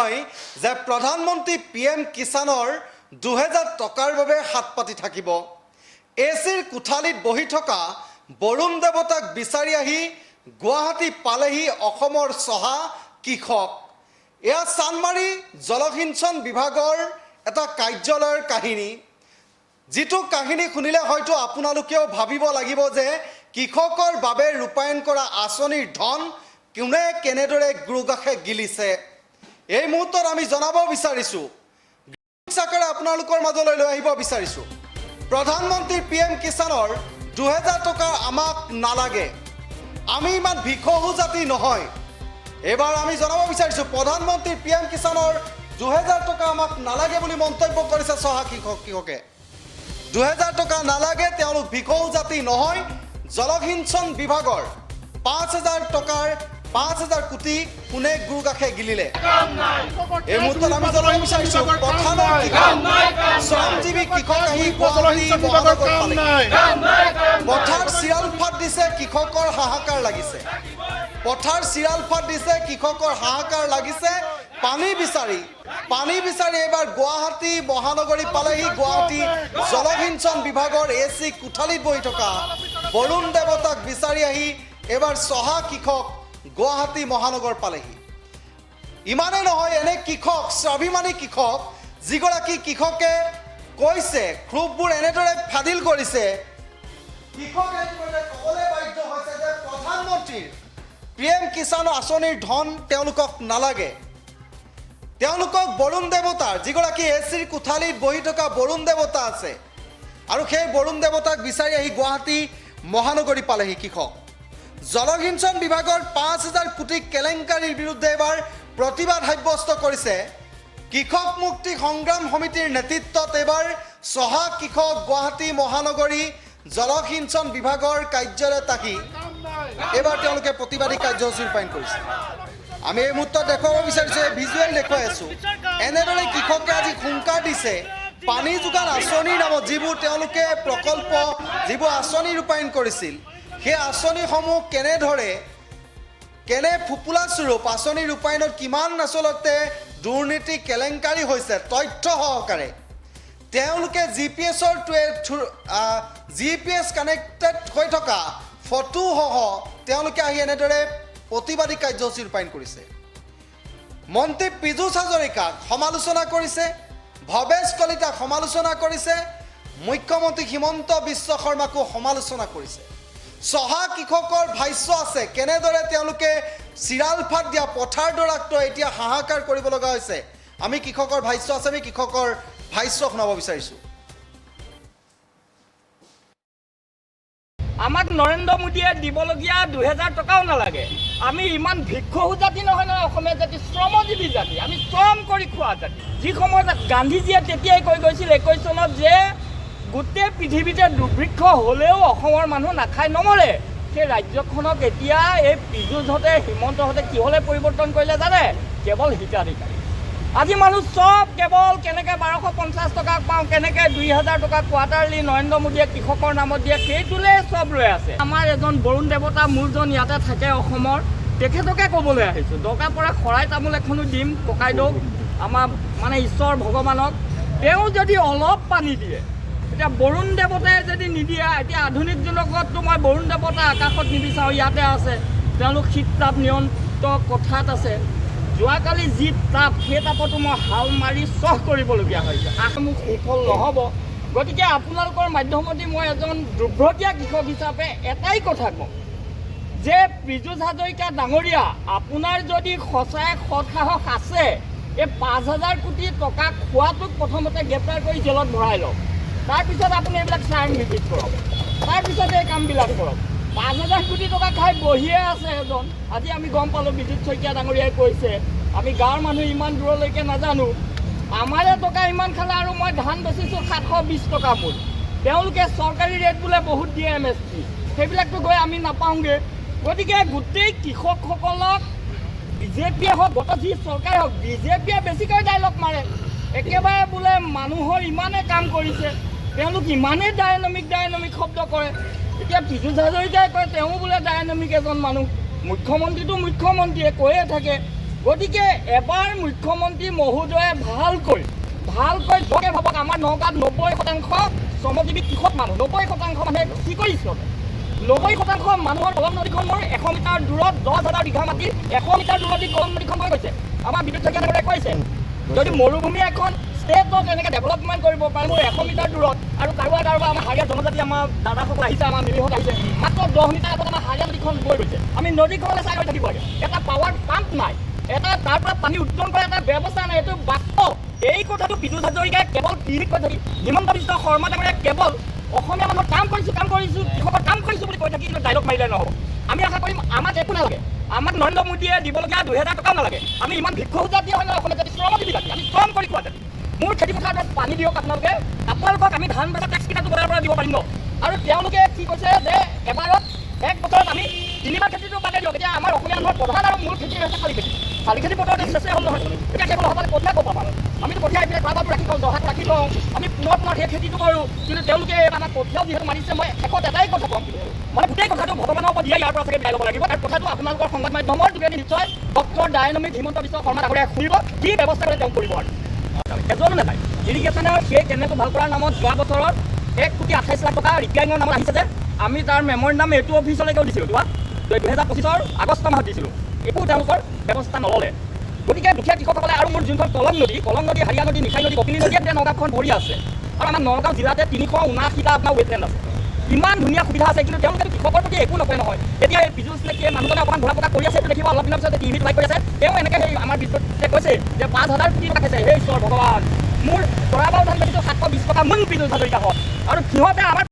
নহয় যে প্ৰধানমন্ত্ৰী PM কিষাণৰ 2000 টকাৰ বাবে হাত পাতি থাকিব। এচিৰ কোঠালিত বহি থকা বৰুণ দেৱতাক বিচাৰি আহি গুৱাহাটী পালেহি অসমৰ চহা কৃষক। এয়া চানমাৰী জলসিঞ্চন বিভাগৰ এটা কাৰ্যালয়ৰ কাহিনী, যিটো কাহিনী শুনিলে হয়তো আপোনালোকেও ভাবিব লাগিব যে কৃষকৰ বাবে ৰূপায়ণ কৰা আঁচনিৰ ধন কোনে কেনেদৰে গুৰুগাখে গিলিছে। এই মুহূৰ্তত আমি জনাব বিচাৰিছোঁ, চাকাৰে আপোনালোকৰ মাজলৈ লৈ আহিব বিচাৰিছোঁ, প্ৰধানমন্ত্ৰী PM কিষাণৰ 2000 টকা আমাক নালাগে, আমি ইমান ভিখহু জাতি নহয়। এবাৰ আমি জনাব বিচাৰিছোঁ, প্ৰধানমন্ত্ৰী PM কিষাণৰ 2000 টকা আমাক নালাগে বুলি মন্তব্য কৰিছে চহা কৃষকে। 2000 টকা নালাগে, তেওঁলোক ভিখহু জাতি নহয়। জলসিঞ্চন বিভাগৰ 5000 টকাৰ 5000 কোটি কোনে গুৰুগাখে গিলিলে। এই মুহূৰ্তত আমি জনাব বিচাৰিছোঁ, পথাৰৰ শ্ৰমজীৱী কৃষক আহি গুৱাহাটী মহানগৰ পালেহি। পথাৰ চিৰাল ফাট দিছে, কৃষকৰ হাহাকাৰ লাগিছে। পথাৰ চিৰাল ফাট দিছে, কৃষকৰ হাহাকাৰ লাগিছে। পানী বিচাৰি এবাৰ গুৱাহাটী মহানগৰী পালেহি। গুৱাহাটী জলসিঞ্চন বিভাগৰ AC কোঠালিত বহি থকা বৰুণ দেৱতাক বিচাৰি আহি এবাৰ চহা কৃষক গুৱাহাটী মহানগৰ পালেহি। ইমানেই নহয়, এনে কৃষক, স্বাভিমানী কৃষক, যিগৰাকী কৃষকে কৈছে, ক্ষোভবোৰ এনেদৰে ফাদিল কৰিছে, কৃষকে ক'বলৈ বাধ্য হৈছে যে প্ৰধানমন্ত্ৰীৰ PM কিষাণ আঁচনিৰ ধন তেওঁলোকক নালাগে। তেওঁলোকক বৰুণ দেৱতাৰ, যিগৰাকী এচিৰ কোঠালিত বহি থকা বৰুণ দেৱতা আছে, আৰু সেই বৰুণ দেৱতাক বিচাৰি আহি গুৱাহাটী মহানগৰী পালেহি কৃষক। জলসিঞ্চন বিভাগৰ 5000 কোটি কেলেংকাৰীৰ বিৰুদ্ধে এবাৰ প্ৰতিবাদ সাব্যস্ত কৰিছে কৃষক মুক্তি সংগ্ৰাম সমিতিৰ নেতৃত্বত। এবাৰ চহা কৃষক গুৱাহাটী মহানগৰী জলসিঞ্চন বিভাগৰ কাৰ্যালয়ত আহি এবাৰ তেওঁলোকে প্ৰতিবাদী কাৰ্যসূচী ৰূপায়ণ কৰিছে। আমি এই মুহূৰ্তত দেখুৱাব বিচাৰিছোঁ, ভিজুৱেল দেখুৱাই আছোঁ, এনেদৰে কৃষকে আজি হুংকাৰ দিছে পানী যোগান আঁচনিৰ নামত যিবোৰ তেওঁলোকে প্ৰকল্প, যিবোৰ আঁচনি ৰূপায়ণ কৰিছিল, সেই আঁচনিসমূহ কেনে ফোপোলা স্বৰূপ, আঁচনি ৰূপায়ণত কিমান আচলতে দুৰ্নীতি কেলেংকাৰী হৈছে তথ্য সহকাৰে তেওঁলোকে GPS কানেক্টেড হৈ থকা ফটোসহ তেওঁলোকে আহি এনেদৰে প্ৰতিবাদী কাৰ্যসূচী ৰূপায়ণ কৰিছে। মন্ত্ৰী পীযুষ হাজৰিকাক সমালোচনা কৰিছে, ভৱেশ কলিতাক সমালোচনা কৰিছে, মুখ্যমন্ত্ৰী হিমন্ত বিশ্ব শৰ্মাকো সমালোচনা কৰিছে। চহা কৃষকৰ ভাষ্য আছে, কেনেদৰে তেওঁলোকে চিৰাল ফাট দিয়া পথাৰ দৰাকটো এতিয়া হাহাকাৰ কৰিব লগা হৈছে। আমি কৃষকৰ ভাষ্য আছে, আমি কৃষকৰ ভাষ্য শুনাব বিচাৰিছোঁ। আমাক নৰেন্দ্ৰ মোদীয়ে দিবলগীয়া 2000 টকাও নালাগে। আমি ইমান ভিক্ষহু জাতি নহয় নহয়, অসমীয়া জাতি শ্ৰমজীৱী জাতি, আমি শ্ৰম কৰি খোৱা জাতি। যি সময়ত গান্ধীজীয়ে তেতিয়াই কৈ গৈছিল 21 চনত যে গোটেই পৃথিৱীতে দুৰ্ভিক্ষ হ'লেও অসমৰ মানুহ নাখায় নমৰে, সেই ৰাজ্যখনক এতিয়া এই পীযুষহঁতে হিমন্তহঁতে কিহলে পৰিৱৰ্তন কৰিলে জানে? কেৱল হিতাধিকাৰী। আজি মানুহ চব কেৱল কেনেকৈ 1250 টকা পাওঁ, কেনেকৈ 2000 টকা কোৱাৰ্টাৰলি নৰেন্দ্ৰ মোদীয়ে কৃষকৰ নামত দিয়ে, সেইটোলৈ চব ৰৈ আছে। আমাৰ এজন বৰুণ দেৱতা মূলজন ইয়াতে থাকে অসমৰ, তেখেতকে ক'বলৈ আহিছোঁ, দৰকাৰ পৰা শৰাই তামোল এখনো দিম ককাইদেউক, আমাৰ মানে ঈশ্বৰ ভগৱানক। তেওঁ যদি অলপ পানী দিয়ে, এতিয়া বৰুণ দেৱতাই যদি নিদিয়ে, এতিয়া আধুনিক যুগততো মই বৰুণ দেৱতা আকাশত নিবিচাৰোঁ, ইয়াতে আছে। তেওঁলোক শীত তাপ নিয়ন্ত্ৰণ কথাত আছে। যোৱাকালি যি তাপ, সেই তাপতো মই হাল মাৰি চহ কৰিবলগীয়া হৈছে। মোক সুফল নহ'ব। গতিকে আপোনালোকৰ মাধ্যমেদি মই এজন দুৰ্ভগীয়া কৃষক হিচাপে এটাই কথা কওঁ যে পীযুষ হাজৰিকা ডাঙৰীয়া, আপোনাৰ যদি সঁচাই সৎসাহস আছে, এই 5000 কোটি টকা খোৱাটোক প্ৰথমতে গ্ৰেপ্তাৰ কৰি জেলত ভৰাই লওক, তাৰপিছত আপুনি এইবিলাক চাইন ভিজিট কৰক, তাৰপিছত এই কামবিলাক কৰক। 5000 কোটি টকা খাই বহিয়ে আছে এজন। আজি আমি গম পালোঁ, বিদ্যুৎ শইকীয়া ডাঙৰীয়াই কৈছে, আমি গাঁৱৰ মানুহ ইমান দূৰলৈকে নাজানো, আমাৰে টকা ইমান খালে, আৰু মই ধান বেচিছোঁ 720 টকা মূল। তেওঁলোকে চৰকাৰী ৰেট বোলে বহুত দিয়ে MSP, সেইবিলাকতো গৈ আমি নাপাওঁগৈ। গতিকে গোটেই কৃষকসকলক বিজেপিয়ে হওক, গত যি চৰকাৰে হওক, বিজেপিয়ে বেছিকৈ ডাইলগ মাৰে, একেবাৰে বোলে মানুহৰ ইমানে কাম কৰিছে, তেওঁলোক ইমানেই ডাইনামিক শব্দ কৰে। এতিয়া পীযুষ হাজৰিকাই কয় তেওঁ বোলে ডাইনামিক এজন মানুহ, মুখ্যমন্ত্ৰীটো মুখ্যমন্ত্ৰীয়ে কৈয়ে থাকে গতিকে এবাৰ মুখ্যমন্ত্ৰী মহোদয়ে ভালকৈ ভালকৈ ভাবক আমাৰ নগাঁৱত 90% শ্ৰমজীৱী কৃষক মানুহ 90% মানুহে কি কৰিছে 90% মানুহৰ কলম নদীখনৰ 100 মিটাৰ দূৰত 10,000 বিঘা মাটি 100 মিটাৰ দূৰত কলম নদীখন হৈ গৈছে আমাৰ বিদ্যুৎ শইকীয়াই কৈছে যদি মৰুভূমি এখন ষ্টেটত এনেকৈ ডেভেলপমেণ্ট কৰিব পাৰে মোৰ 100 মিটাৰ দূৰত আৰু কাৰোবাৰ আমাৰ হাৰিয়া জনজাতি আমাৰ দাদাসকল আহিছে আমাৰ মিলিহঁত আহিছে মাত্ৰ 10 মিটাৰ আগত আমাৰ হাৰিয়া নদীখন বৈ গৈছে আমি নদীখনলৈ চাই থাকিব লাগে এটা পাৱাৰ পাম্প নাই এটা তাৰ পৰা পানী উত্তোলন কৰা এটা ব্যৱস্থা নাই এইটো বাস্তৱ এই কথাটো পীযুষ হাজৰিকাই কেৱল টিভিত কৈ থাকি হিমন্ত বিশ্ব শৰ্মা ডাঙৰীয়াই কেৱল অসমীয়া মানুহৰ কাম কৰিছোঁ কৃষকৰ কাম কৰিছোঁ বুলি কৈ থাকি কিন্তু ডাইলগ মাৰিলে নহ'ব আমি আশা কৰিম আমাক একো নালাগে আমাক নৰেন্দ্ৰ মোদীয়ে দিবলগীয়া 2,000 টকাও নালাগে আমি ইমান ভিক্ষুক জাতি হয় নহয় অসমীয়া জাতি শ্ৰমজীৱী জাতি আমি শ্ৰম কৰি খোৱা জাতি মোৰ খেতি পথাৰত পানী দিয়ক আপোনালোকক আমি ধান বেচা টেক্স কেইটাটো বজাৰ পৰা দিব পাৰিম আৰু তেওঁলোকে কি কৈছে যে এবাৰত এক বছৰত আমি 3বাৰ খেতিটো বাদে দিয়ক এতিয়া আমাৰ অসমীয়া মানুহৰ প্ৰধান আৰু মূল খেতি হৈছে শালি খেতি বতৰত চেষ্টা হ'ল নহয় এতিয়া কেৱল সকলে কঠীয়া ক'ব পাৰোঁ আমিতো কঠীয়া এইবিলাক কাৰোবাৰটো ৰাখি থওঁ জহাত ৰাখি থওঁ আমি পুনৰ সেই খেতিটো কৰোঁ কিন্তু তেওঁলোকে আমাক কঠীয়াও যিহেতু মাৰিছে মই শেষত এটাই কথা ক'ম মানে গোটেই কথাটো ভগৱানৰ ওপৰত দিয়াই ইয়াৰ পৰা চাগে বিদায় ল'ব লাগিব আৰু কথাটো আপোনালোকৰ সংবাদ মাধ্যমৰ যোগেদি নিশ্চয় ডক্টৰ ডাইনামিক হিমন্ত বিশ্ব শৰ্মা ডাঙৰীয়াই শুনিব কি ব্যৱস্থা কৰে তেওঁ কৰিব আৰু এজনো নাপায় ইৰিগেশ্যনৰ সেই কেনেকৈ ভাল কৰাৰ নামত যোৱা বছৰত 1,28,00,000 টকা ৰিপেয়াৰিঙৰ নামত আহিছে যে আমি তাৰ মেমৰেণ্ডাম এইটো অফিচলৈকেও দিছিলোঁ 2025 আগষ্ট মাহত দিছিলোঁ একো তেওঁলোকৰ ব্যৱস্থা নল'লে গতিকে দুখীয়া কৃষকসকলে আৰু মোৰ যোনখন কলম নদী হাৰিয়া নদী নিশাই নদী কপিলী নদীয়ে এতিয়া নগাঁওখন ভৰি আছে আৰু আমাৰ নগাঁও জিলাতে 379টা আপোনাৰ ৱেটলেণ্ড আছে ইমান ধুনীয়া সুবিধা আছে কিন্তু তেওঁলোকে কৃষকৰ প্ৰতি একো নকৰে নহয় এতিয়া এই পীযুষ লেখিয়ে মানুহজনে অকণমান ঘূৰা পকা কৰি আছে এইটো দেখিব অলপ দিনৰ পিছতে টিভিত লাইভ কৰি আছে তেওঁ এনেকৈ সেই আমাৰ বিদ্যুতে কৈছে যে 5,000 কোটি টকা খাইছে সেই ঈশ্বৰ ভগৱান মোৰ তৰাবাও ধান বেচিছোঁ 720 টকা মোৰ পীযুষ হাজৰিকা হয় আৰু সিহঁতে আমাৰ